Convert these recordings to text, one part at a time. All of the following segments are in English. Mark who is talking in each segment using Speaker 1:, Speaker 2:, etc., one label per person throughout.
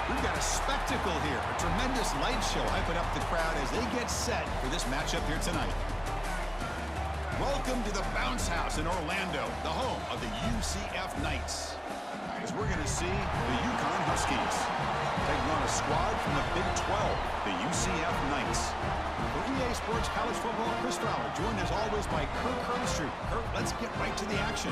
Speaker 1: We've got a spectacle here, a tremendous light show hyping up the crowd as they get set for this matchup here tonight. Welcome to the Bounce House in Orlando, the home of the UCF Knights. As we're going to see the UConn Huskies taking on a squad from the Big 12, the UCF Knights. For EA Sports College Football, Chris Fowler, joined as always by Kirk Herbstreit. Kirk, let's get right to the action.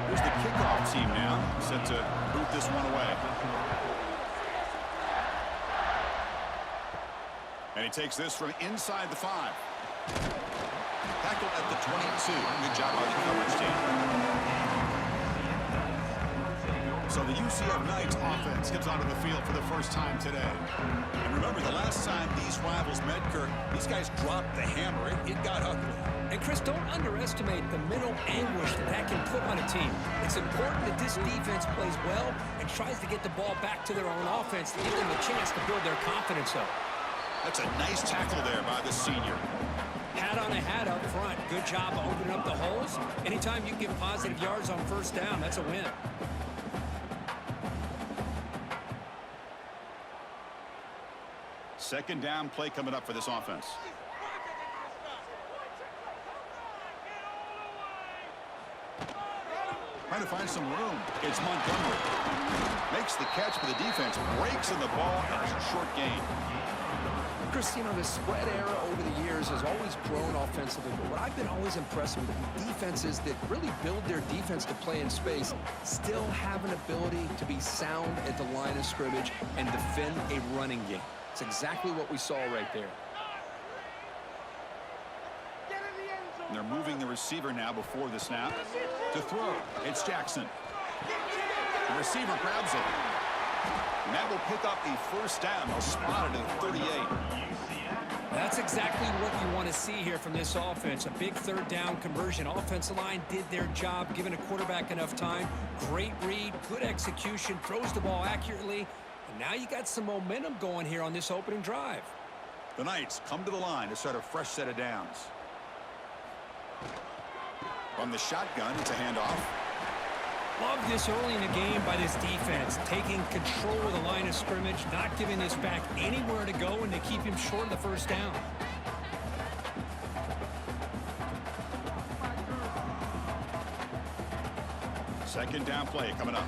Speaker 1: Here's the kickoff team now, set to boot this one away. And he takes this from inside the 5. Tackled at the 22. Good job by the coverage team. So the UCF Knights offense comes onto the field for the first time today. And remember, the last time these rivals met, Kirk, these guys dropped the hammer. It got ugly.
Speaker 2: And, Chris, don't underestimate the mental anguish that can put on a team. It's important that this defense plays well and tries to get the ball back to their own offense to give them a chance to build their confidence up.
Speaker 1: That's a nice tackle there by the senior.
Speaker 2: Hat on a hat up front. Good job of opening up the holes. Anytime you get positive yards on first down, that's a win.
Speaker 1: Second down play coming up for this offense. Trying to find some room. It's Montgomery. Makes the catch, but the defense breaks in the ball, and it's a short gain.
Speaker 2: Chris, you know, the spread era over the years has always grown offensively, but what I've been always impressed with defenses that really build their defense to play in space still have an ability to be sound at the line of scrimmage and defend a running game. It's exactly what we saw right there.
Speaker 1: And they're moving the receiver now before the snap. To throw, it's Jackson. The receiver grabs it. And that will pick up the first down. They'll spot it at 38.
Speaker 2: That's exactly what you want to see here from this offense. A big third down conversion. Offensive line did their job, giving a quarterback enough time. Great read, good execution, throws the ball accurately. And now you got some momentum going here on this opening drive.
Speaker 1: The Knights come to the line to start a fresh set of downs. From the shotgun, it's a handoff.
Speaker 2: Love this early in the game by this defense, taking control of the line of scrimmage, not giving this back anywhere to go, and to keep him short of the first down.
Speaker 1: Second down play coming up.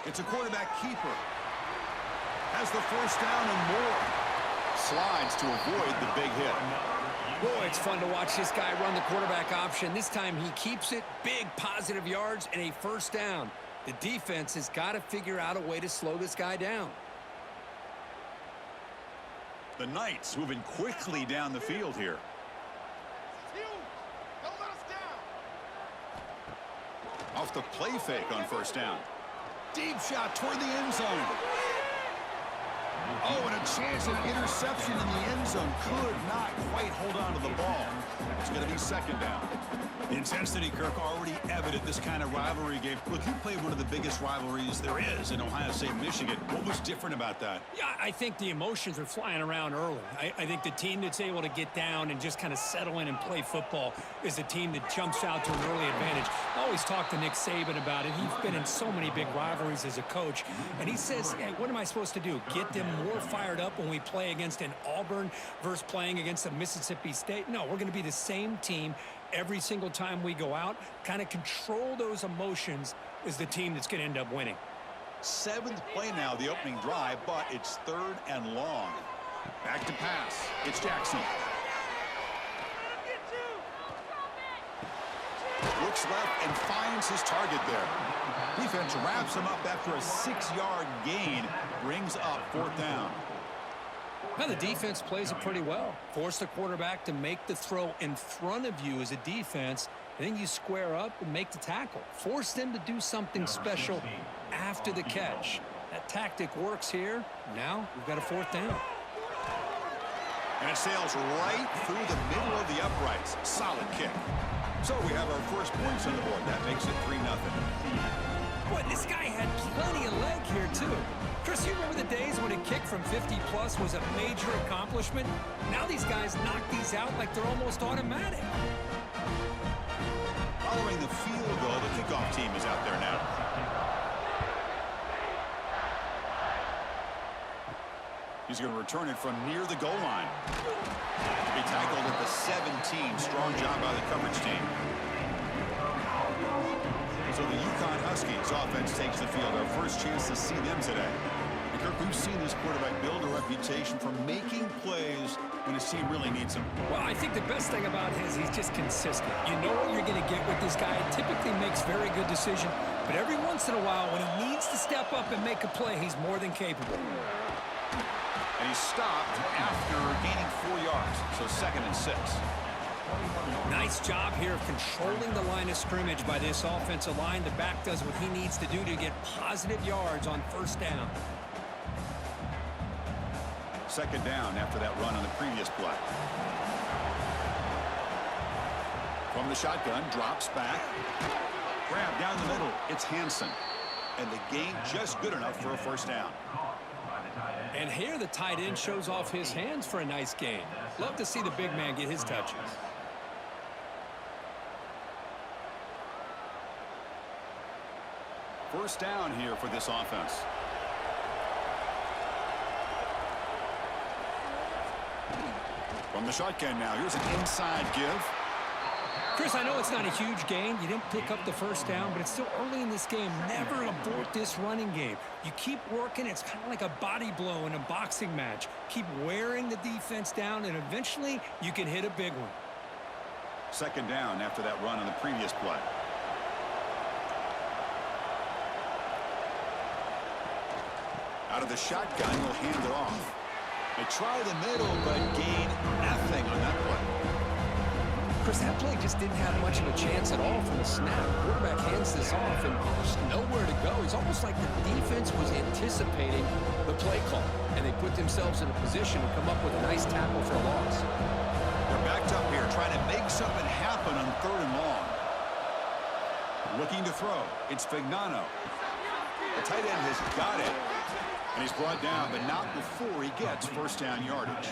Speaker 1: It's a quarterback keeper. Has the first down and more. Slides to avoid the big hit.
Speaker 2: Boy, it's fun to watch this guy run the quarterback option. This time he keeps it, big positive yards, and a first down. The defense has got to figure out a way to slow this guy down.
Speaker 1: The Knights moving quickly down the field here. Off the play fake on first down. Deep shot toward the end zone. Oh, and a chance of interception in the end zone. Could not quite hold on to the ball. It's going to be second down. The intensity, Kirk, already evident this kind of rivalry game. Look, you played one of the biggest rivalries there is in Ohio State, Michigan. What was different about that?
Speaker 2: Yeah, I think the emotions are flying around early. I think the team that's able to get down and just kind of settle in and play football is the team that jumps out to an early advantage. I always talk to Nick Saban about it. He's been in so many big rivalries as a coach, and he says, hey, what am I supposed to do? Get them more fired up when we play against an Auburn versus playing against a Mississippi State? No, we're going to be the same team every single time we go out. Kind of control those emotions is the team that's going to end up winning.
Speaker 1: Seventh play now, the opening drive, but it's third and long. Back to pass. It's Jackson. Looks left and finds his target there. Defense wraps him up after a 6-yard gain. Brings up fourth down.
Speaker 2: Now the defense plays it pretty well. Force the quarterback to make the throw in front of you as a defense, and then you square up and make the tackle. Force them to do something special after the catch. That tactic works here. Now we've got a 4th down.
Speaker 1: And it sails right through the middle of the uprights. Solid kick. So we have our first points on the board. That makes it 3-0.
Speaker 2: Boy, this guy had plenty of leg here, too. Chris, you remember the days when a kick from 50-plus was a major accomplishment? Now these guys knock these out like they're almost automatic.
Speaker 1: Following the field goal, the kickoff team is out there now. He's going to return it from near the goal line. To be tackled at the 17. Strong job by the coverage team. So the UConn Huskies offense takes the field. Our first chance to see them today. And Kirk, we've seen this quarterback build a reputation for making plays when his team really needs him.
Speaker 2: Well, I think the best thing about him is he's just consistent. You know what you're going to get with this guy. He typically makes very good decisions. But every once in a while, when he needs to step up and make a play, he's more than capable.
Speaker 1: And he's stopped after gaining 4 yards. So 2nd and 6.
Speaker 2: Nice job here of controlling the line of scrimmage by this offensive line. The back does what he needs to do to get positive yards on 1st down.
Speaker 1: 2nd down after that run on the previous play. From the shotgun, drops back. Grab down the middle. It's Hansen. And the gain just good enough for a 1st down.
Speaker 2: And here the tight end shows off his hands for a nice gain. Love to see the big man get his touches.
Speaker 1: First down here for this offense. From the shotgun now, here's an inside give.
Speaker 2: Chris, I know it's not a huge gain. You didn't pick up the 1st down, but it's still early in this game. Never abort this running game. You keep working. It's kind of like a body blow in a boxing match. Keep wearing the defense down, and eventually you can hit a big one.
Speaker 1: 2nd down after that run on the previous play. Out of the shotgun, he'll hand it off. They try the middle, but gain nothing on that play.
Speaker 2: Chris, that play just didn't have much of a chance at all from the snap. Quarterback hands this off, and there's nowhere to go. It's almost like the defense was anticipating the play call, and they put themselves in a position to come up with a nice tackle for a loss.
Speaker 1: They're backed up here, trying to make something happen on 3rd and long. Looking to throw. It's Fignano. The tight end has got it. And he's brought down, but not before he gets 1st down yardage.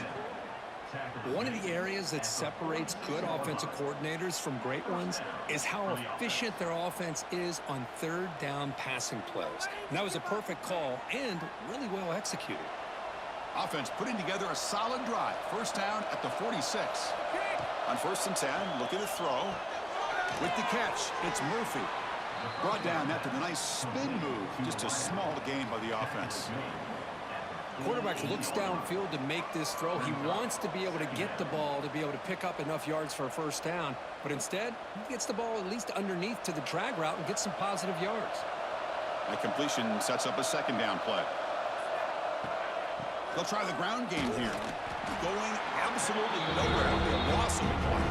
Speaker 2: One of the areas that separates good offensive coordinators from great ones is how efficient their offense is on 3rd down passing plays. And that was a perfect call and really well executed.
Speaker 1: Offense putting together a solid drive. 1st down at the 46. On 1st and 10, looking to throw. With the catch, it's Murphy. Brought down after the nice spin move. Just a small gain by the offense.
Speaker 2: Quarterback looks downfield to make this throw. He wants to be able to get the ball to be able to pick up enough yards for a 1st down. But instead, he gets the ball at least underneath to the drag route and gets some positive yards.
Speaker 1: That completion sets up a 2nd down play. They'll try the ground game here. Going absolutely nowhere. A loss of a point.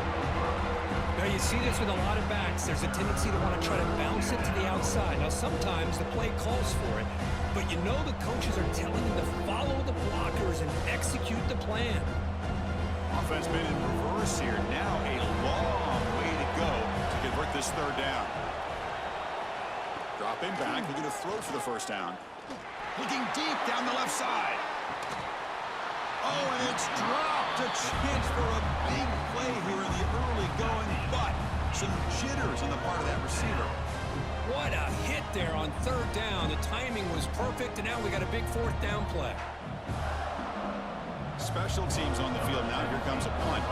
Speaker 2: Now, you see this with a lot of backs. There's a tendency to want to try to bounce it to the outside. Now, sometimes the play calls for it, but you know the coaches are telling them to follow the blockers and execute the plan.
Speaker 1: Offense been in reverse here. Now a long way to go to convert this 3rd down. Dropping back, looking to throw for the 1st down. Looking deep down the left side. Oh, and it's dropped. A chance for a big play here in the early going, but some jitters on the part of that receiver.
Speaker 2: What a hit there on 3rd down. The timing was perfect, and now we got a big 4th down play.
Speaker 1: Special teams on the field now. Here comes a punt.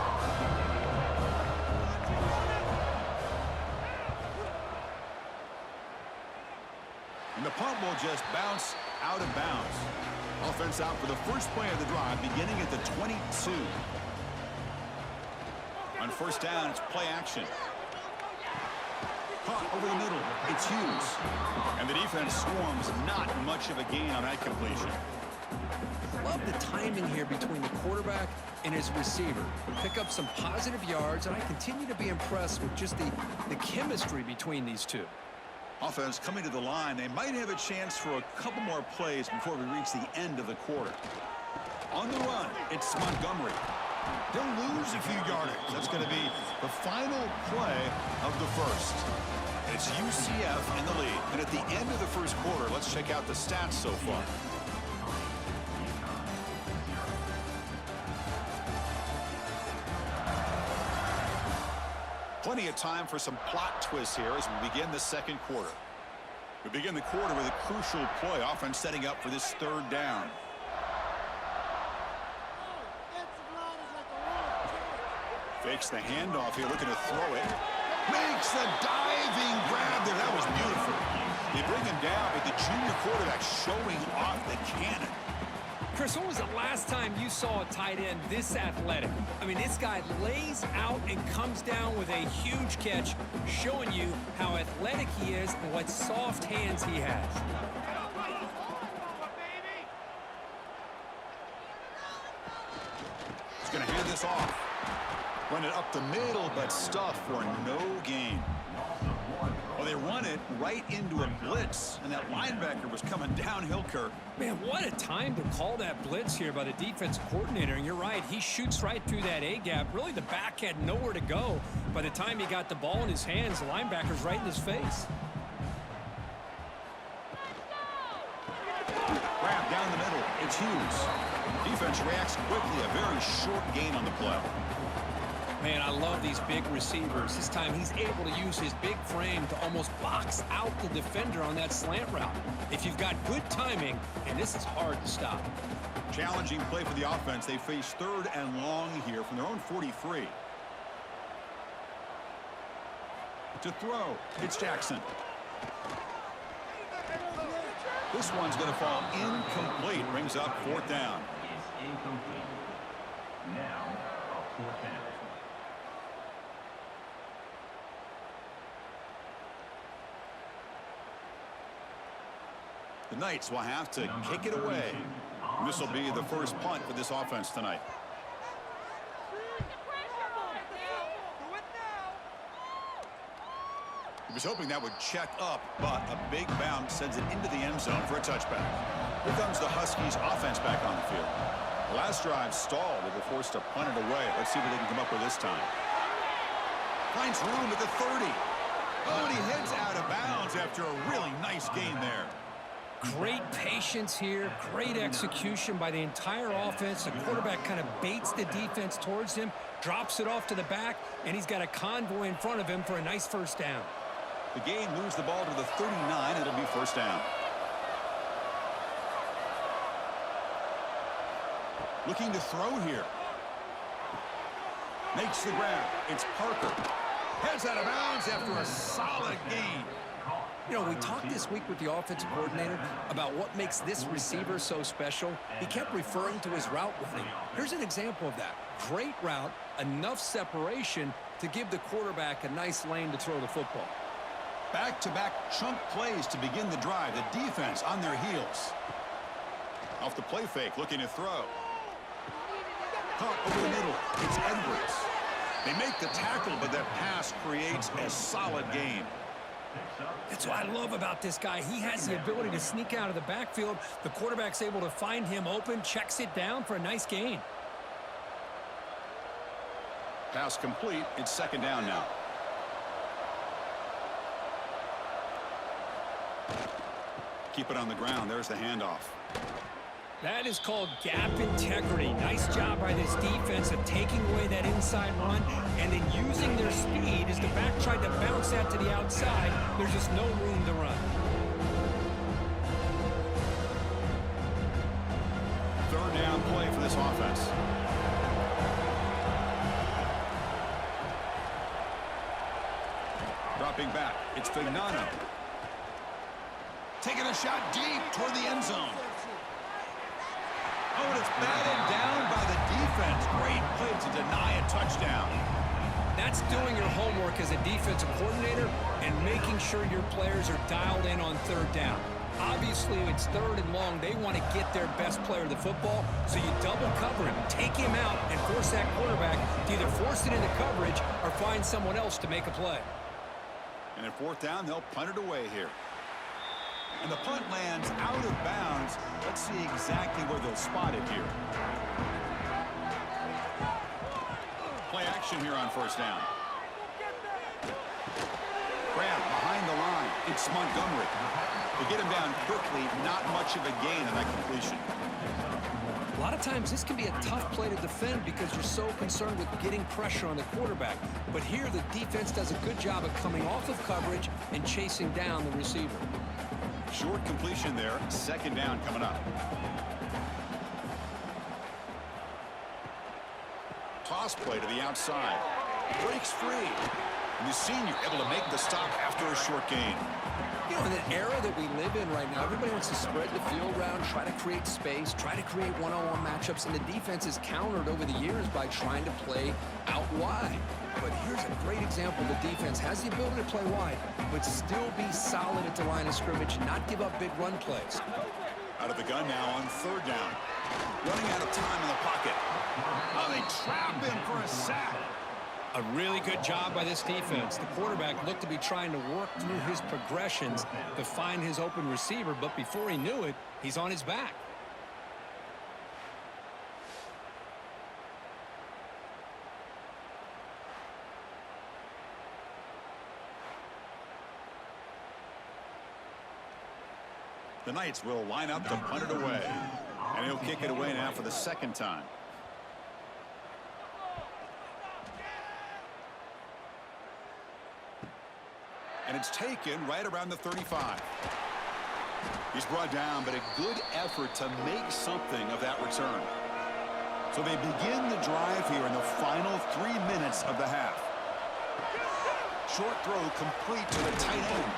Speaker 1: And the punt will just bounce out of bounds. Offense out for the first play of the drive, beginning at the 22. On 1st down, it's play action. Caught over the middle. It's Hughes. And the defense swarms. Not much of a gain on that completion.
Speaker 2: Love the timing here between the quarterback and his receiver. Pick up some positive yards, and I continue to be impressed with just the chemistry between these two.
Speaker 1: Offense coming to the line. They might have a chance for a couple more plays before we reach the end of the quarter. On the run, it's Montgomery. They'll lose a few yardage. That's going to be the final play of the first. It's UCF in the lead. And at the end of the first quarter, let's check out the stats so far. Plenty of time for some plot twists here as we begin the second quarter. We begin the quarter with a crucial play. Offense setting up for this third down. Fakes the handoff here, looking to throw it. Makes the diving grab there. That was beautiful. They bring him down, but the junior quarterback showing off the cannon.
Speaker 2: Chris, when was the last time you saw a tight end this athletic? I mean, this guy lays out and comes down with a huge catch, showing you how athletic he is and what soft hands he has.
Speaker 1: He's going to hand this off. Run it up the middle, but stuff for no gain. Well, they run it right into a blitz, and that linebacker was coming downhill, Kirk.
Speaker 2: Man, what a time to call that blitz here by the defensive coordinator. And you're right, he shoots right through that A-gap. Really, the back had nowhere to go. By the time he got the ball in his hands, the linebacker's right in his face.
Speaker 1: Grab down the middle. It's Hughes. Defense reacts quickly. A very short gain on the play.
Speaker 2: Man, I love these big receivers. This time he's able to use his big frame to almost box out the defender on that slant route. If you've got good timing, and this is hard to stop.
Speaker 1: Challenging play for the offense. They face third and long here from their own 43. To throw, it's Jackson. This one's going to fall incomplete. Brings up fourth down.
Speaker 3: Incomplete. Now, a fourth down.
Speaker 1: The Knights will have to kick it away. This will be the first punt for this offense tonight. He was hoping that would check up, but a big bounce sends it into the end zone for a touchback. Here comes the Huskies offense back on the field. The last drive stalled. They were forced to punt it away. Let's see what they can come up with this time. Finds room at the 30. Oh, and he heads out of bounds after a really nice gain there.
Speaker 2: Great patience here, great execution by the entire offense. The quarterback kind of baits the defense towards him, drops it off to the back, and he's got a convoy in front of him for a nice first down.
Speaker 1: The game moves the ball to the 39. It'll be first down. Looking to throw here. Makes the grab. It's Parker. Heads out of bounds after a solid gain.
Speaker 2: You know, we talked this week with the offensive coordinator about what makes this receiver so special. He kept referring to his route running. Here's an example of that. Great route, enough separation to give the quarterback a nice lane to throw the football.
Speaker 1: Back-to-back chunk plays to begin the drive. The defense on their heels. Off the play fake, looking to throw. Caught over the middle. It's Edwards. They make the tackle, but that pass creates a solid gain.
Speaker 2: That's what I love about this guy. He has the ability to sneak out of the backfield. The quarterback's able to find him open, checks it down for a nice gain.
Speaker 1: Pass complete. It's second down now. Keep it on the ground. There's the handoff.
Speaker 2: That is called gap integrity. Nice job by this defense of taking away that inside run and then using their speed as the back tried to bounce that to the outside. There's just no room to run.
Speaker 1: Third down play for this offense. Dropping back. It's Fignano. Taking a shot deep toward the end zone. Oh, and it's batted down by the defense. Great play to deny a touchdown.
Speaker 2: That's doing your homework as a defensive coordinator and making sure your players are dialed in on third down. Obviously, it's third and long. They want to get their best player of the football, so you double cover him, take him out, and force that quarterback to either force it into coverage or find someone else to make a play.
Speaker 1: And at fourth down, they'll punt it away here. And the punt lands out of bounds. Let's see exactly where they'll spot it here. Play action here on first down. Grab behind the line. It's Montgomery. To get him down quickly, not much of a gain on that completion.
Speaker 4: A lot of times this can be a tough play to defend because you're so concerned with getting pressure on the quarterback. But here the defense does a good job of coming off of coverage and chasing down the receiver.
Speaker 1: Short completion there. Second down coming up. Toss play to the outside. Breaks free. And the senior able to make the stop after a short gain.
Speaker 4: You know, in the era that we live in right now, everybody wants to spread the field around, try to create space, try to create one-on-one matchups, and the defense is countered over the years by trying to play out wide. But here's a great example. The defense has the ability to play wide, but still be solid at the line of scrimmage, not give up big run plays.
Speaker 1: Out of the gun now on third down. Running out of time in the pocket. Oh, they trap him for a sack.
Speaker 2: A really good job by this defense. The quarterback looked to be trying to work through his progressions to find his open receiver, but before he knew it, he's on his back.
Speaker 1: The Knights will line up to punt it away. And he'll kick it away now for the second time. And it's taken right around the 35. He's brought down, but a good effort to make something of that return. So they begin the drive here in the final 3 minutes of the half. Short throw complete to the tight end.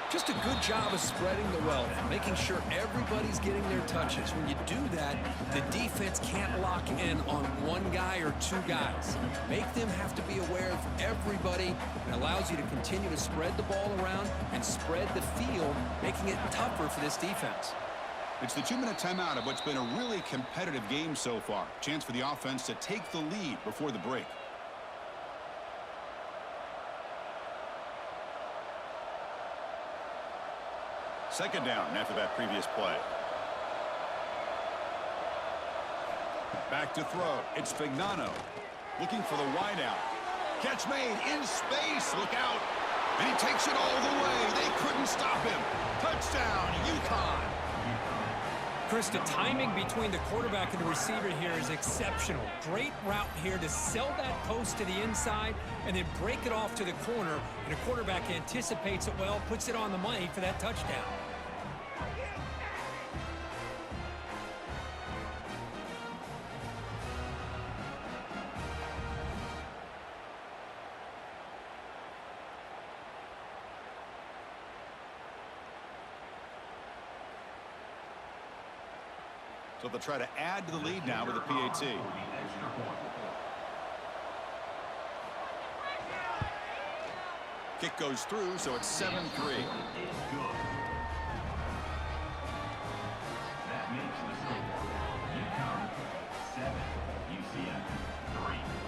Speaker 4: Just a good job of spreading the wealth, making sure everybody's getting their touches. When you do that, the defense can't lock in on one guy or two guys. Make them have to be aware of everybody, and allows you to continue to spread the ball around and spread the field, making it tougher for this defense.
Speaker 1: It's the 2-minute timeout of what's been a really competitive game so far. Chance for the offense to take the lead before the break. Second down after that previous play. Back to throw. It's Fignano looking for the wideout. Catch made in space. Look out. And he takes it all the way. They couldn't stop him. Touchdown, UConn.
Speaker 2: Chris, the timing between the quarterback and the receiver here is exceptional. Great route here to sell that post to the inside and then break it off to the corner. And the quarterback anticipates it well, puts it on the money for that touchdown.
Speaker 1: So they'll try to add to the lead now with a PAT. Kick goes through, so it's 7-3.
Speaker 3: That makes the score UConn 7, UCF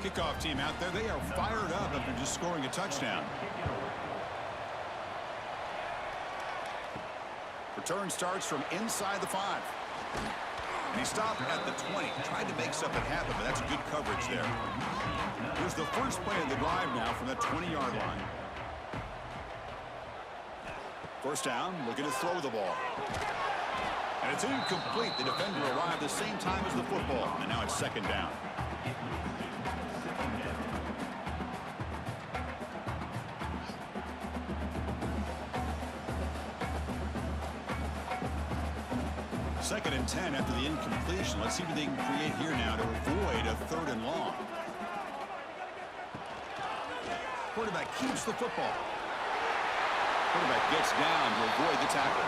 Speaker 3: 3.
Speaker 1: Kickoff team out there. They are fired up after just scoring a touchdown. Return starts from inside the 5. And he stopped at the 20. Tried to make something happen, but that's good coverage there. Here's the first play of the drive now from the 20-yard line. First down, looking to throw the ball. And it's incomplete. The defender arrived the same time as the football. And now it's second down. Second and 10 after the incompletion. Let's see what they can create here now to avoid a third and long. Quarterback keeps the football. Quarterback gets down to avoid the tackle.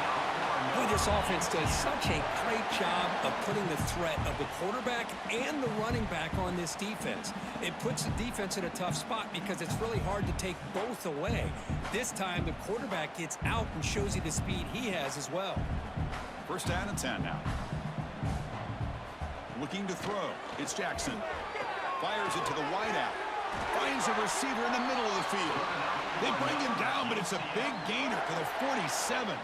Speaker 2: Boy, this offense does such a great job of putting the threat of the quarterback and the running back on this defense. It puts the defense in a tough spot because it's really hard to take both away. This time, the quarterback gets out and shows you the speed he has as well.
Speaker 1: First down and 10 now. Looking to throw. It's Jackson. Fires it to the wideout. Finds a receiver in the middle of the field. They bring him down, but it's a big gainer to the 47.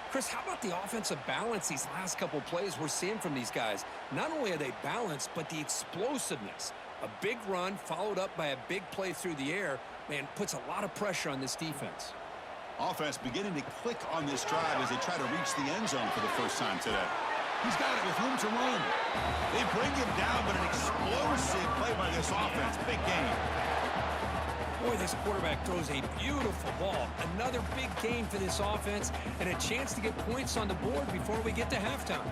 Speaker 4: Chris, how about the offensive balance these last couple plays we're seeing from these guys? Not only are they balanced, but the explosiveness. A big run followed up by a big play through the air, man, puts a lot of pressure on this defense.
Speaker 1: Offense beginning to click on this drive as they try to reach the end zone for the first time today. He's got it with room to run. They bring him down, but an explosive play by this offense. Big game.
Speaker 2: Boy, this quarterback throws a beautiful ball. Another big gain for this offense and a chance to get points on the board before we get to halftime.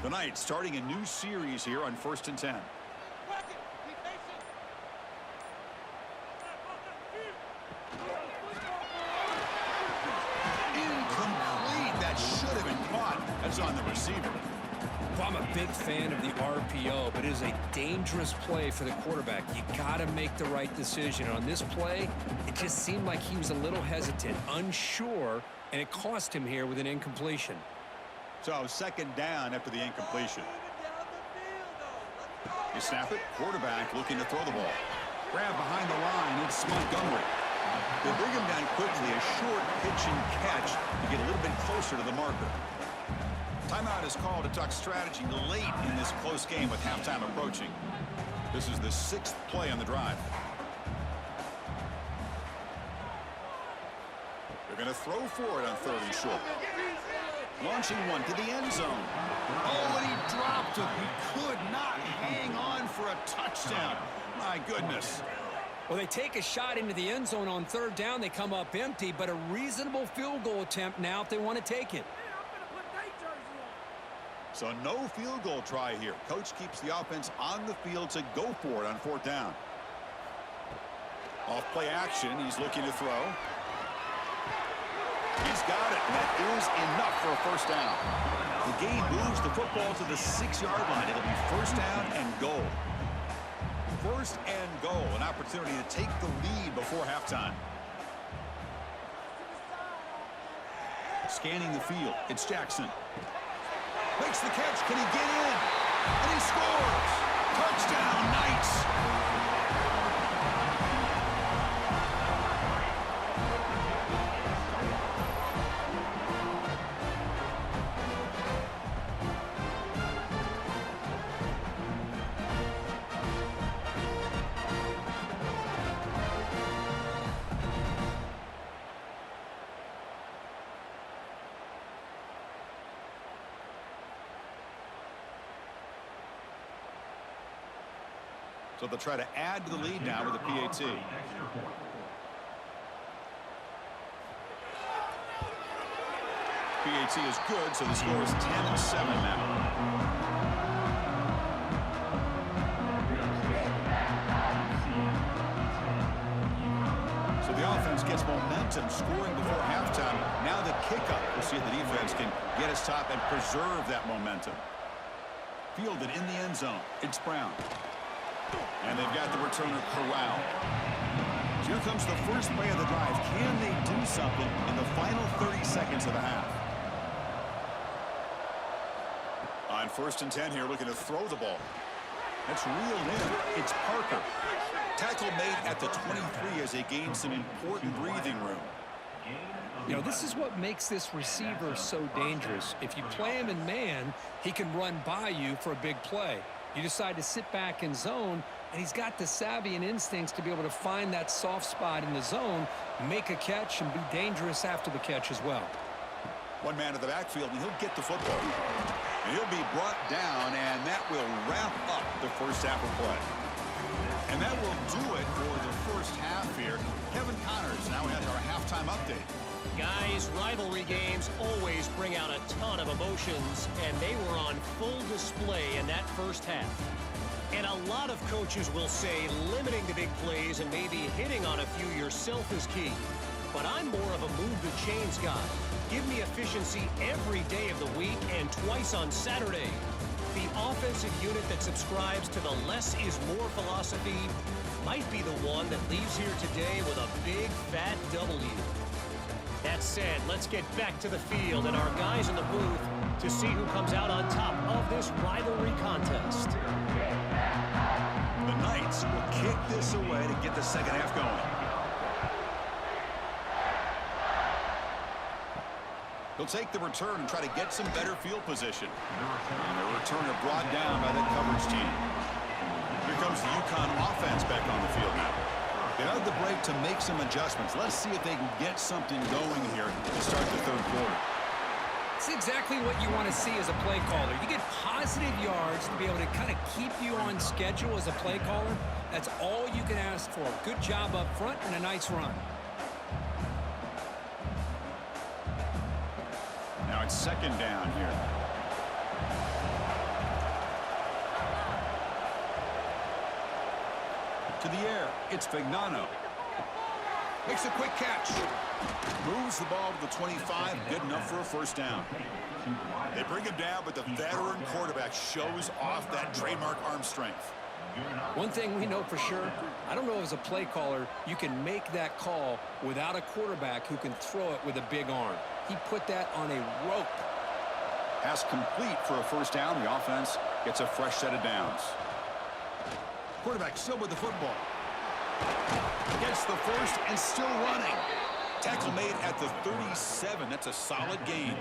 Speaker 1: The Knights starting a new series here on 1st and 10. Incomplete. That should have been caught. That's on the receiver.
Speaker 2: Well, I'm a big fan of the RPO, but it is a dangerous play for the quarterback. You got to make the right decision. On this play, it just seemed like he was a little hesitant, unsure, and it cost him here with an incompletion.
Speaker 1: So 2nd down after the incompletion. You snap it. Quarterback looking to throw the ball. Grab behind the line. It's Montgomery. They bring him down quickly. A short pitch and catch to get a little bit closer to the marker. Timeout is called to talk strategy late in this close game with halftime approaching. This is the 6th play on the drive. They're going to throw for it on 3rd and short. Launching one to the end zone. Oh, and he dropped it. He could not hang on for a touchdown. My goodness.
Speaker 2: Well, they take a shot into the end zone on 3rd down. They come up empty, but a reasonable field goal attempt now if they want to take it.
Speaker 1: So no field goal try here. Coach keeps the offense on the field to go for it on 4th down. Off play action. He's looking to throw. He's got it. That is enough for a 1st down. The game moves the football to the 6-yard line. It'll be 1st down and goal. 1st and goal. An opportunity to take the lead before halftime. Scanning the field. It's Jackson. Makes the catch. Can he get in? And he scores. Touchdown, Knights. So they'll try to add to the lead now with a PAT. PAT is good, so the score is 10-7 now. So the offense gets momentum, scoring before halftime. Now the kickoff. We'll see if the defense can get his top and preserve that momentum. Fielded in the end zone. It's Brown. And they've got the returner corralled. Here comes the first play of the drive. Can they do something in the final 30 seconds of the half? On 1st and 10 here, looking to throw the ball. That's reeled in. It's Parker. Tackle made at the 23 as they gain some important breathing room.
Speaker 2: You know, this is what makes this receiver so dangerous. If you play him in man, he can run by you for a big play. You decide to sit back in zone, and he's got the savvy and instincts to be able to find that soft spot in the zone, make a catch, and be dangerous after the catch as well.
Speaker 1: One man in the backfield, and he'll get the football. And he'll be brought down, and that will wrap up the first half of play. And that will do it for the first half here. Kevin Connors now has our halftime update.
Speaker 5: Guys, rivalry games always bring out a ton of emotions, and they were on full display in that first half. And a lot of coaches will say limiting the big plays and maybe hitting on a few yourself is key. But I'm more of a move the chains guy. Give me efficiency every day of the week and twice on Saturday. The offensive unit that subscribes to the less is more philosophy might be the one that leaves here today with a big fat W. That said, let's get back to the field and our guys in the booth to see who comes out on top of this rivalry contest.
Speaker 1: The Knights will kick this away to get the second half going. He'll take the return and try to get some better field position. And the returner brought down by the coverage team. Here comes the UConn offense back on the field now. They had the break to make some adjustments. Let's see if they can get something going here to start the third quarter.
Speaker 2: It's exactly what you want to see as a play caller. You get positive yards to be able to kind of keep you on schedule as a play caller. That's all you can ask for. Good job up front and a nice run.
Speaker 1: Now it's second down here. To the air, it's Vignano. Makes a quick catch. Moves the ball to the 25, good enough for a first down. They bring him down, but the veteran quarterback shows off that trademark arm strength.
Speaker 2: One thing we know for sure, I don't know as a play caller, you can make that call without a quarterback who can throw it with a big arm. He put that on a rope.
Speaker 1: Pass complete for a first down. The offense gets a fresh set of downs. Quarterback still with the football. Gets the first and still running. Tackle made at the 37. That's a solid gain.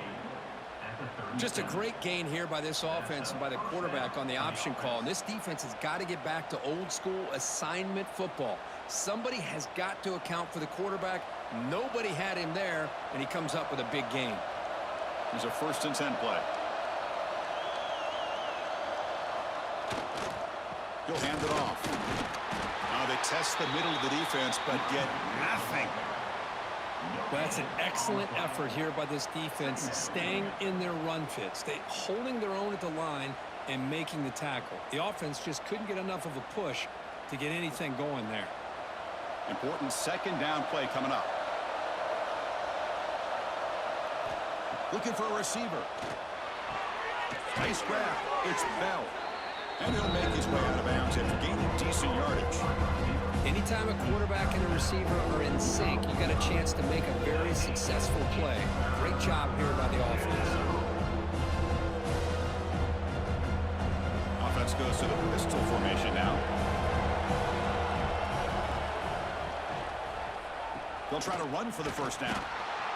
Speaker 2: Just a great gain here by this offense and by the quarterback on the option call. And this defense has got to get back to old school assignment football. Somebody has got to account for the quarterback. Nobody had him there, and he comes up with a big gain.
Speaker 1: Here's a 1st and 10 play. He'll hand it off. Now they test the middle of the defense, but get nothing.
Speaker 2: Well, that's an excellent effort here by this defense, staying in their run fits. They holding their own at the line and making the tackle. The offense just couldn't get enough of a push to get anything going there.
Speaker 1: Important second down play coming up. Looking for a receiver. Nice grab. It's Bell. And he'll make his way out of bounds after gaining decent yardage.
Speaker 2: Anytime a quarterback and a receiver are in sync, you got a chance to make a very successful play. Great job here by the offense.
Speaker 1: Offense goes to the pistol formation now. They'll try to run for the first down.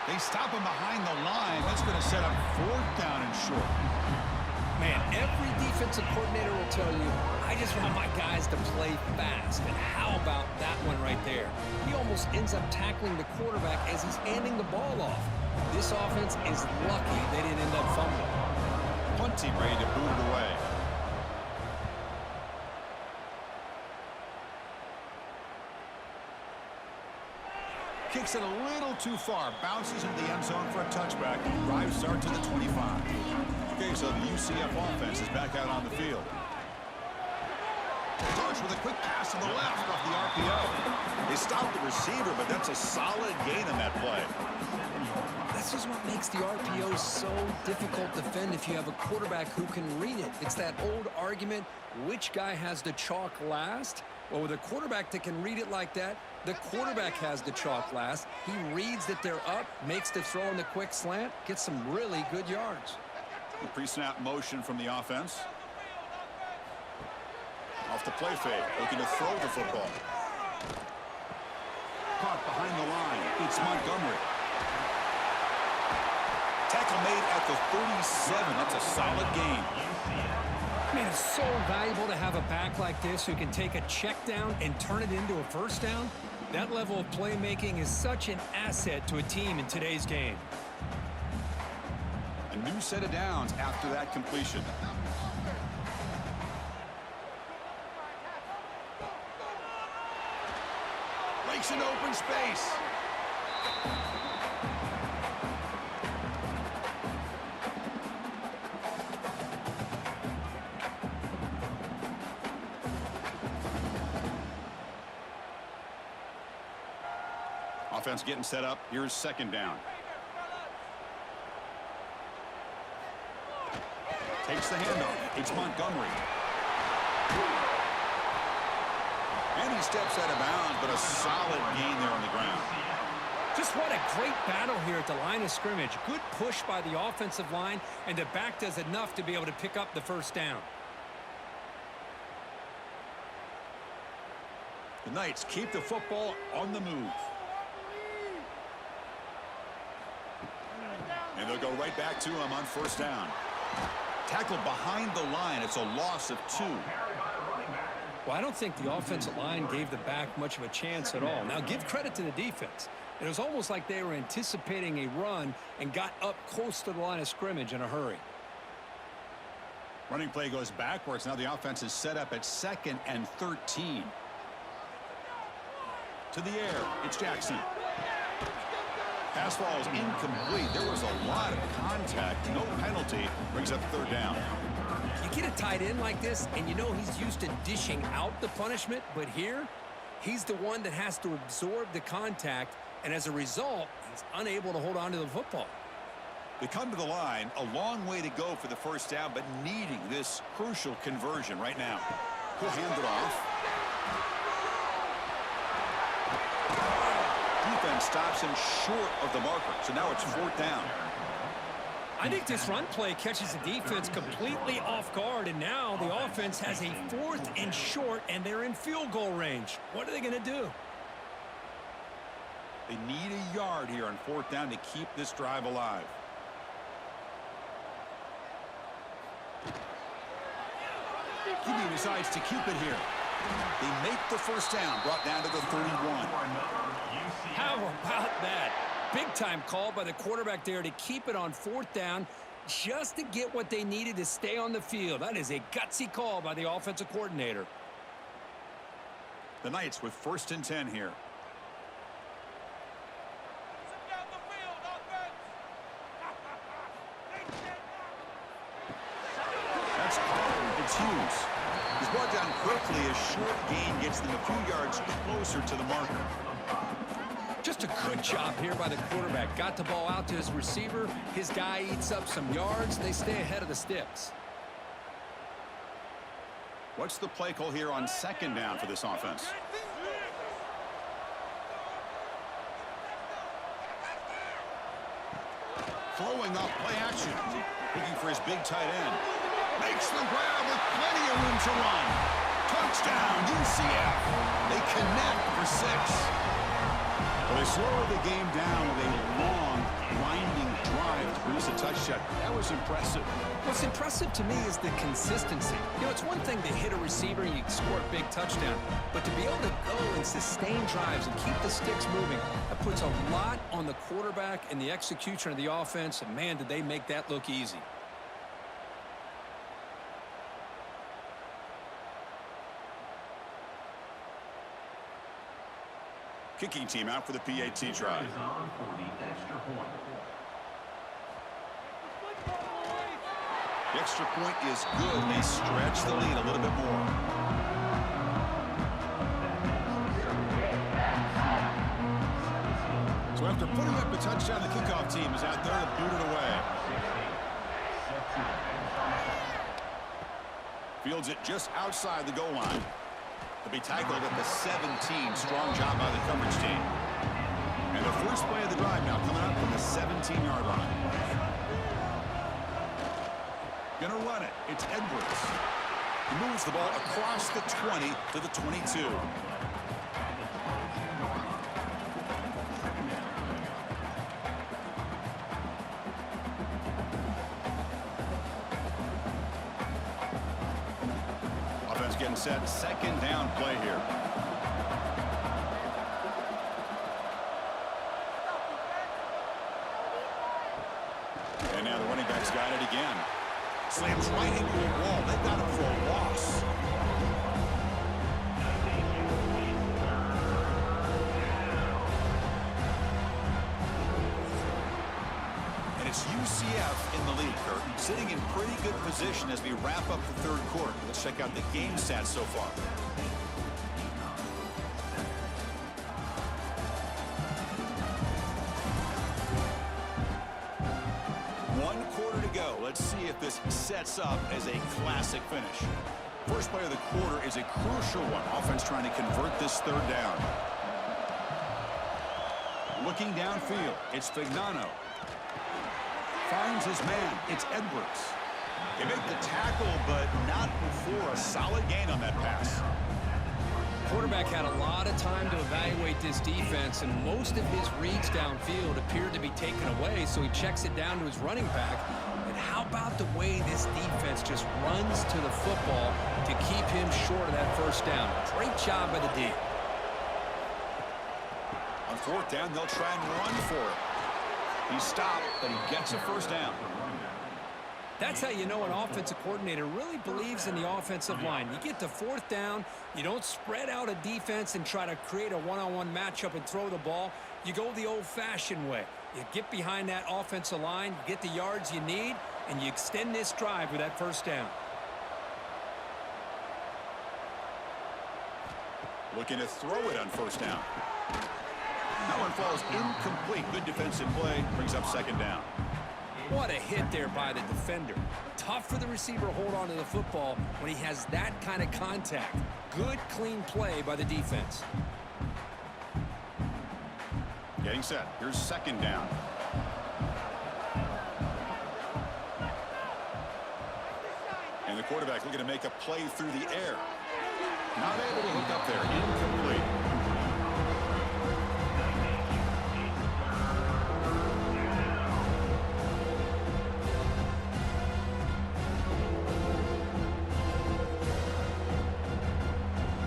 Speaker 1: They stop him behind the line. That's going to set up 4th down and short.
Speaker 2: Man, every defensive coordinator will tell you, I just want my guys to play fast. And how about that one right there? He almost ends up tackling the quarterback as he's handing the ball off. This offense is lucky they didn't end up fumbling.
Speaker 1: Punting ready to boot it away. Kicks it a little too far. Bounces into the end zone for a touchback. Drive starts at the 25. Okay, so the UCF offense is back out on the field. Starts with a quick pass to the left off the RPO. They stopped the receiver, but that's a solid gain on that play.
Speaker 2: This is what makes the RPO so difficult to defend if you have a quarterback who can read it. It's that old argument, which guy has the chalk last? Well, with a quarterback that can read it like that, the quarterback has the chalk last. He reads that they're up, makes the throw in the quick slant, gets some really good yards.
Speaker 1: The pre-snap motion from the offense. Off the play fake, looking to throw the football. Caught behind the line. It's Montgomery. Tackle made at the 37. That's a solid gain.
Speaker 2: Man, it's so valuable to have a back like this who can take a check down and turn it into a first down. That level of playmaking is such an asset to a team in today's game.
Speaker 1: A new set of downs after that completion. Breaks an open space. Offense getting set up. Here's second down. Takes the handoff. It's Montgomery. And he steps out of bounds, but a solid gain there on the ground.
Speaker 2: Just what a great battle here at the line of scrimmage. Good push by the offensive line, and the back does enough to be able to pick up the first down.
Speaker 1: The Knights keep the football on the move. And they'll go right back to him on first down. Tackled behind the line. It's a loss of 2.
Speaker 2: Well, I don't think the offensive line gave the back much of a chance at all. Now, give credit to the defense. It was almost like they were anticipating a run and got up close to the line of scrimmage in a hurry.
Speaker 1: Running play goes backwards. Now the offense is set up at 2nd and 13. To the air. It's Jackson. Pass falls incomplete. There was a lot of contact. No penalty. Brings up 3rd down.
Speaker 2: You get a tight end like this, and you know he's used to dishing out the punishment, but here, he's the one that has to absorb the contact, and as a result, he's unable to hold on to the football.
Speaker 1: They come to the line, a long way to go for the first down, but needing this crucial conversion right now. He'll hand it off. Defense stops him short of the marker, so now it's 4th down.
Speaker 2: I think this run play catches the defense completely off guard, and now the offense has a 4th and short, and they're in field goal range. What are they going to do?
Speaker 1: They need a yard here on 4th down to keep this drive alive. He decides to keep it here. They make the first down, brought down to the 31.
Speaker 2: How about that? Big-time call by the quarterback there to keep it on 4th down just to get what they needed to stay on the field. That is a gutsy call by the offensive coordinator.
Speaker 1: The Knights with 1st and 10 here. That's cauldron. It's Hughes. He's brought down quickly. A short gain gets them a few yards closer to the marker.
Speaker 2: Just a good job here by the quarterback. Got the ball out to his receiver. His guy eats up some yards. They stay ahead of the sticks.
Speaker 1: What's the play call here on 2nd down for this offense? Throwing off play action. Looking for his big tight end. Makes the grab with plenty of room to run. Touchdown, UCF. They connect for 6. Well, they slow the game down with a long, winding drive to produce a touchdown. That was impressive.
Speaker 2: What's impressive to me is the consistency. You know, it's one thing to hit a receiver and you can score a big touchdown, but to be able to go and sustain drives and keep the sticks moving, that puts a lot on the quarterback and the execution of the offense, and man, did they make that look easy.
Speaker 1: Kicking team out for the PAT try. The extra point is good. They stretch the lead a little bit more. So after putting up a touchdown, the kickoff team is out there to boot it away. Fields it just outside the goal line. To be tackled at the 17. Strong job by the coverage team. And the first play of the drive now coming up from the 17-yard line. Gonna run it. It's Edwards. He moves the ball across the 20 to the 22. Offense getting set. 2nd down play here. And now the running back's got it again. Slams right into a wall. They got him for a loss. And it's UCF in the lead, Kurt, sitting in pretty good position as we wrap up the 3rd quarter. Let's check out the game stats so far. Let's see if this sets up as a classic finish. First play of the quarter is a crucial one. Offense trying to convert this 3rd down. Looking downfield, it's Fignano. Finds his man, it's Edwards. They make the tackle, but not before a solid gain on that pass.
Speaker 4: Quarterback had a lot of time to evaluate this defense, and most of his reads downfield appeared to be taken away, so he checks it down to his running back. And how about the way this defense just runs to the football to keep him short of that first down? Great job by the D.
Speaker 1: On fourth down, they'll try and run for it. He stopped, but he gets a first down.
Speaker 2: That's how you know an offensive coordinator really believes in the offensive line. You get to fourth down, you don't spread out a defense and try to create a one-on-one matchup and throw the ball. You go the old-fashioned way. You get behind that offensive line, you get the yards you need, and you extend this drive with that first down.
Speaker 1: Looking to throw it on first down. That one falls incomplete. Good defensive play. Brings up second down.
Speaker 2: What a hit there by the defender. Tough for the receiver to hold on to the football when he has that kind of contact. Good, clean play by the defense.
Speaker 1: Getting set. Here's second down. And the quarterback looking to make a play through the air. Not able to hook up there. Incomplete.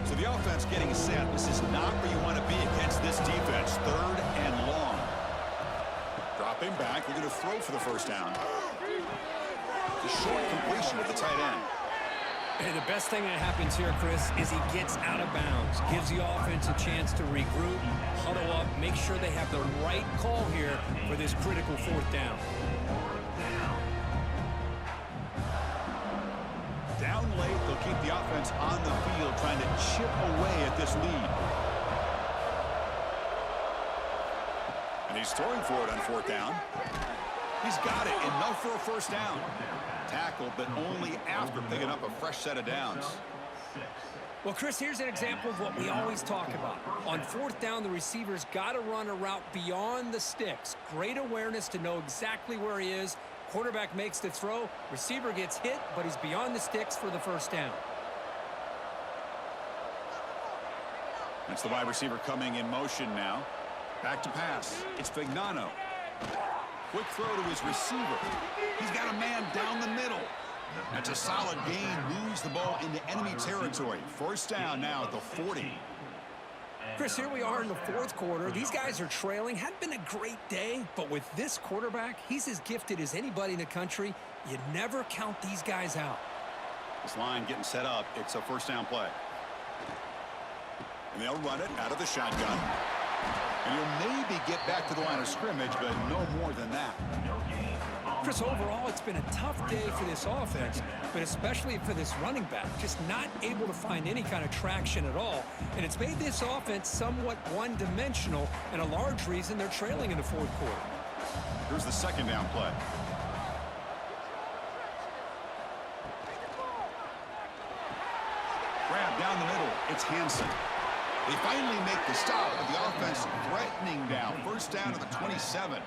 Speaker 1: So the offense getting set. This is not where you want to be against this defense. Third and long. Dropping back. Looking to throw for the first down. The short completion of the tight end.
Speaker 2: And the best thing that happens here, Chris, is he gets out of bounds, gives the offense a chance to regroup, huddle up, make sure they have the right call here for this critical fourth down.
Speaker 1: Down late, they'll keep the offense on the field, trying to chip away at this lead. And he's throwing for it on fourth down. He's got it, enough for a first down. Tackled, but only after picking up a fresh set of downs.
Speaker 2: Well, Chris, here's an example of what we always talk about. On fourth down, the receiver's got to run a route beyond the sticks. Great awareness to know exactly where he is. Quarterback makes the throw. Receiver gets hit, but he's beyond the sticks for the first down.
Speaker 1: That's the wide receiver coming in motion now. Back to pass. It's Vignano. Quick throw to his receiver. He's got a man down the middle. That's a solid gain. Moves the ball into enemy territory. First down now at the 40.
Speaker 2: Chris, here we are in the fourth quarter. These guys are trailing. Hadn't been a great day, but with this quarterback, he's as gifted as anybody in the country. You never count these guys out.
Speaker 1: This line getting set up. It's a first down play. And they'll run it out of the shotgun. And he'll maybe get back to the line of scrimmage, but no more than that.
Speaker 2: Chris, overall, it's been a tough day for this offense, but especially for this running back. Just not able to find any kind of traction at all. And it's made this offense somewhat one-dimensional, and a large reason they're trailing in the fourth quarter.
Speaker 1: Here's the second down play. Grab down the middle. It's Hansen. They finally make the stop, but the offense threatening down. First down to the 27.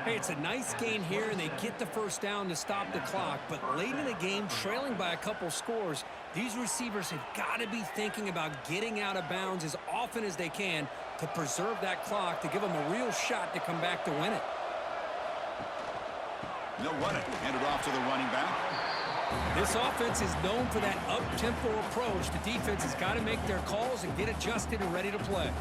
Speaker 2: Hey, it's a nice gain here, and they get the first down to stop the clock. But late in the game, trailing by a couple scores, these receivers have got to be thinking about getting out of bounds as often as they can to preserve that clock, to give them a real shot to come back to win it.
Speaker 1: They'll run it. Hand it off to the running back.
Speaker 2: This offense is known for that up-tempo approach. The defense has got to make their calls and get adjusted and ready to play.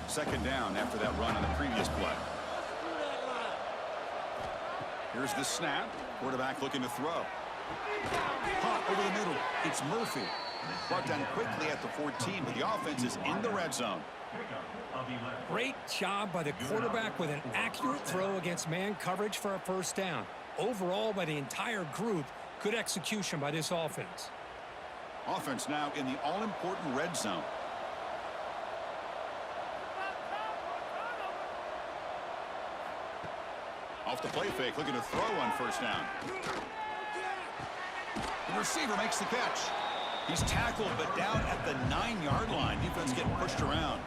Speaker 1: Second down after that run on the previous play. Here's the snap. Quarterback looking to throw. Hot over the middle. It's Murphy. Brought down quickly at the 14, but the offense is in the red zone.
Speaker 2: Great job by the quarterback with an accurate throw against man coverage for a first down. Overall, by the entire group, good execution by this offense.
Speaker 1: Offense now in the all-important red zone. Off the play fake, looking to throw on first down. The receiver makes the catch. He's tackled, but down at the 9-yard line. Defense getting pushed around.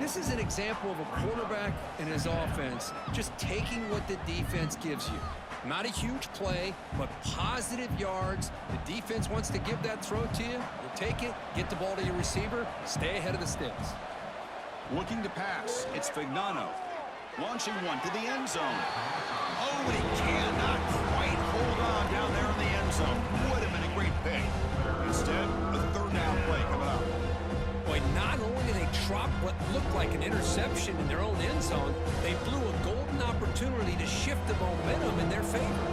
Speaker 4: This is an example of a quarterback and his offense just taking what the defense gives you. Not a huge play, but positive yards. The defense wants to give that throw to you. You take it, get the ball to your receiver, stay ahead of the sticks.
Speaker 1: Looking to pass, it's Fignano. Launching one to the end zone. Oh, and he cannot quite hold on down there in the end zone. Would have been a great pick. Instead, a third down play coming up.
Speaker 4: Boy, not only did they drop what looked like an interception in their own end zone, they blew a golden opportunity to shift the momentum in their favor.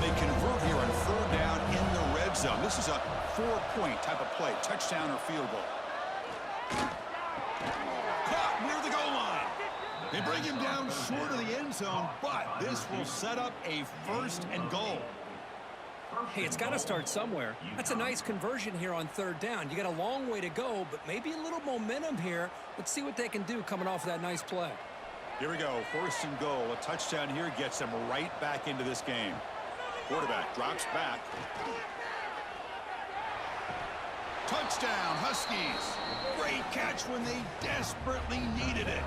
Speaker 1: They convert here on third down in the red zone. This is a 4-point type of play, touchdown or field goal. Caught near the goal line. They bring him down short of the end zone, but this will set up a 1st and goal.
Speaker 2: Hey, it's got to start somewhere. That's a nice conversion here on third down. You got a long way to go, but maybe a little momentum here. Let's see what they can do coming off of that nice play.
Speaker 1: Here we go, 1st and goal. A touchdown here gets them right back into this game. Quarterback drops back. Touchdown, Huskies. Great catch when they desperately needed it.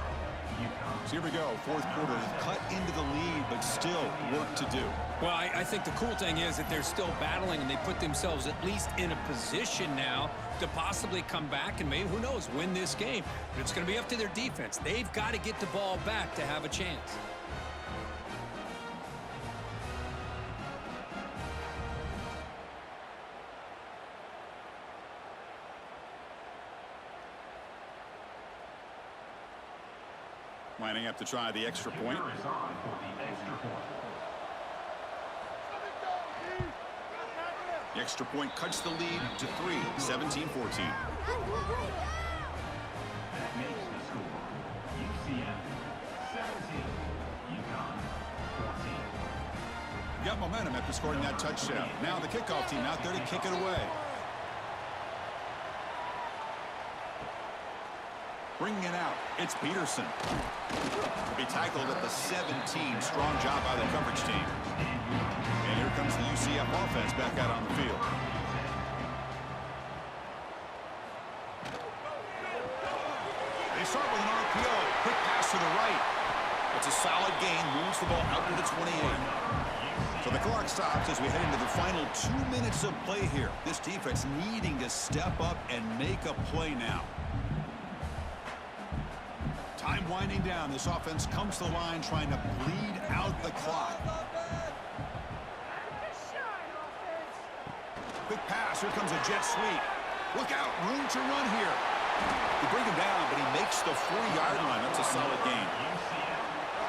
Speaker 1: So here we go, 4th quarter. Cut into the lead, but still work to do.
Speaker 2: Well, I think the cool thing is that they're still battling, and they put themselves at least in a position now to possibly come back and maybe, who knows, win this game. But it's going to be up to their defense. They've got to get the ball back to have a chance.
Speaker 1: Lining up to try the extra point. The extra point cuts the lead to 3, 17-14.
Speaker 3: That makes the score UCF 17, UConn 14.
Speaker 1: Got momentum after scoring that touchdown. Now the kickoff team out there to kick it away. Bringing it out, it's Peterson. To be tackled at the 17. Strong job by the coverage team. And here comes the UCF offense back out on the field. They start with an RPO. Quick pass to the right. It's a solid gain. Moves the ball out to the 28. So the clock stops as we head into the final 2 minutes of play here. This defense needing to step up and make a play now. Time winding down. This offense comes to the line trying to bleed out the clock. Quick pass. Here comes a jet sweep. Look out. Room to run here. They bring him down, but he makes the 40-yard line. That's a solid gain.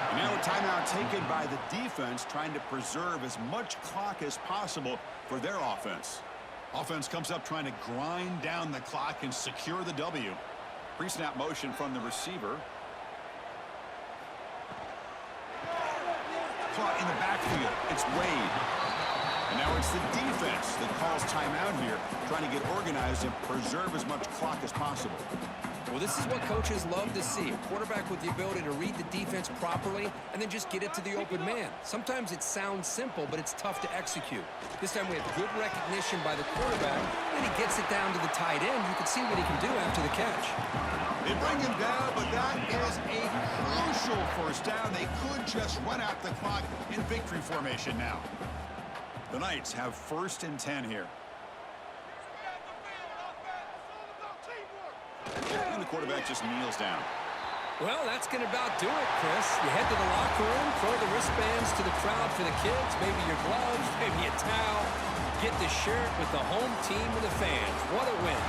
Speaker 1: And now a timeout taken by the defense trying to preserve as much clock as possible for their offense. Offense comes up trying to grind down the clock and secure the W. Pre-snap motion from the receiver. Caught in the backfield. It's Wade. And now it's the defense that calls timeout here, trying to get organized and preserve as much clock as possible.
Speaker 4: Well, this is what coaches love to see. A quarterback with the ability to read the defense properly and then just get it to the open man. Sometimes it sounds simple, but it's tough to execute. This time we have good recognition by the quarterback, and he gets it down to the tight end. You can see what he can do after the catch.
Speaker 1: They bring him down, but that is a crucial 1st down. They could just run out the clock in victory formation now. The Knights have 1st and 10 here. And the quarterback just kneels down.
Speaker 4: Well, that's going to about do it, Chris. You head to the locker room, throw the wristbands to the crowd for the kids, maybe your gloves, maybe a towel. Get the shirt with the home team and the fans. What a win.